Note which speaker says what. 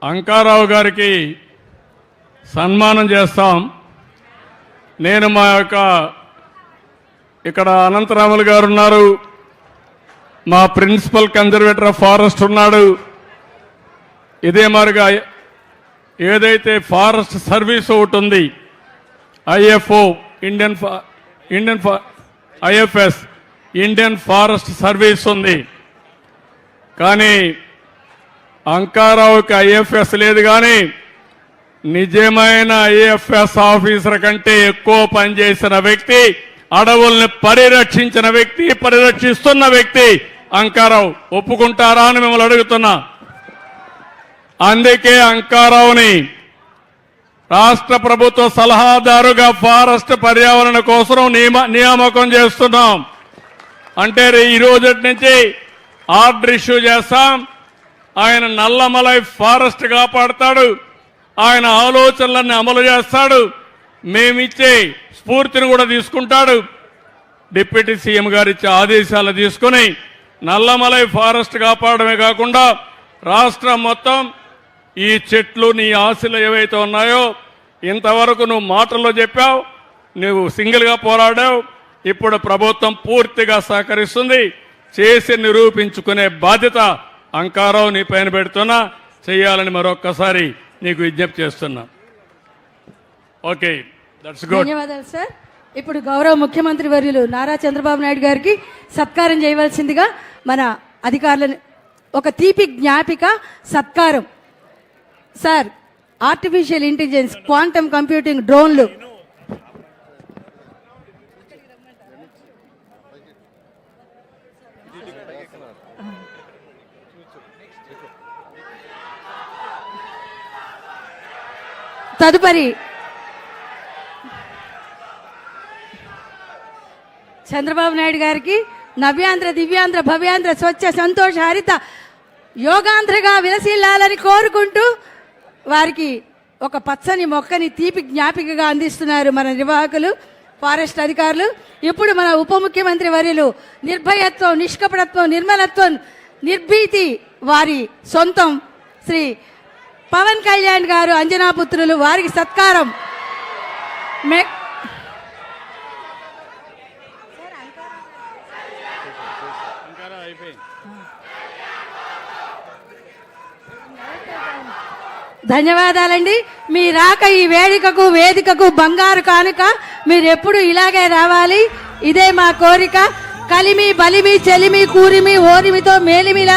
Speaker 1: అంకారావు గారికి సన్మానం చేస్తాం. నేను మా యొక్క ఇక్కడ అనంతరాములు గారు ఉన్నారు, మా ప్రిన్సిపల్ కన్జర్వేటర్ ఆఫ్ ఫారెస్ట్ ఉన్నాడు. ఇదే మరిగా ఏదైతే ఫారెస్ట్ సర్వీస్ ఒకటి ఉంది, ఐఎఫ్ఓ ఐఎఫ్ఎస్ ఇండియన్ ఫారెస్ట్ సర్వీస్ ఉంది. కానీ అంకారావుకి ఐఎఫ్ఎస్ లేదు. కానీ నిజమైన ఐఎఫ్ఎస్ ఆఫీసర్ కంటే ఎక్కువ పనిచేసిన వ్యక్తి, అడవుల్ని పరిరక్షించిన వ్యక్తి, పరిరక్షిస్తున్న వ్యక్తి అంకారావు. ఒప్పుకుంటారా అని మిమ్మల్ని అడుగుతున్నా. అందుకే అంకారావుని రాష్ట్ర ప్రభుత్వ సలహాదారుగా ఫారెస్ట్ పర్యావరణ కోసం నియామకం చేస్తున్నాం. అంటే ఈ రోజు నుంచి ఆర్డర్ ఇష్యూ చేస్తాం. ఆయన నల్లమలై ఫారెస్ట్ కాపాడతాడు, ఆయన ఆలోచనలన్నీ అమలు చేస్తాడు, మేమిచ్చే స్ఫూర్తిని కూడా తీసుకుంటాడు. డిప్యూటీ సీఎం గారు ఇచ్చే ఆదేశాలు తీసుకుని నల్లమలై ఫారెస్ట్ కాపాడమే కాకుండా రాష్ట్రం మొత్తం ఈ చెట్లు నీ ఆశలు ఏవైతే ఉన్నాయో, ఇంతవరకు నువ్వు మాటల్లో చెప్పావు, నువ్వు సింగిల్గా పోరాడావు, ఇప్పుడు ప్రభుత్వం పూర్తిగా సహకరిస్తుంది. చేసి నిరూపించుకునే బాధ్యత అంకారావు నీ పైన పెడుతున్నా, చేయాలని మరొక్కసారి నీకు విజ్ఞప్తి చేస్తున్నా. Okay, that's good.
Speaker 2: ధన్యవాదాలు సార్. ఇప్పుడు గౌరవ ముఖ్యమంత్రి వర్యులు నారా చంద్రబాబు నాయుడు గారికి సత్కారం చేయవలసిందిగా మన అధికారులను ఒక తీపి జ్ఞాపిక సత్కారం. Sir, artificial intelligence, quantum computing, డ్రోన్లు, తదుపరి చంద్రబాబు నాయుడు గారికి నవ్యాంధ్ర, దివ్యాంధ్ర, భవ్యాంధ్ర, స్వచ్ఛ, సంతోష, హరిత యోగాంధ్రగా విలసిల్లాలని కోరుకుంటూ వారికి ఒక పచ్చని మొక్కని తీపి జ్ఞాపికగా అందిస్తున్నారు మన నిర్వాహకులు, ఫారెస్ట్ అధికారులు. ఇప్పుడు మన ఉప ముఖ్యమంత్రి వర్యులు నిర్భయత్వం, నిష్కపటత్వం, నిర్మలత్వం, నిర్భీతి వారి సొంతం శ్రీ పవన్ కళ్యాణ్ గారు అంజనాపుత్రులు, వారికి సత్కారం. ధన్యవాదాలండి. మీ రాక ఈ వేదికకు బంగారు కానుక. మీరు ఎప్పుడు ఇలాగే రావాలి, ఇదే మా కోరిక. కలిమి బలిమి చెలిమి కూరిమి ఓరిమితో మేలిమిలా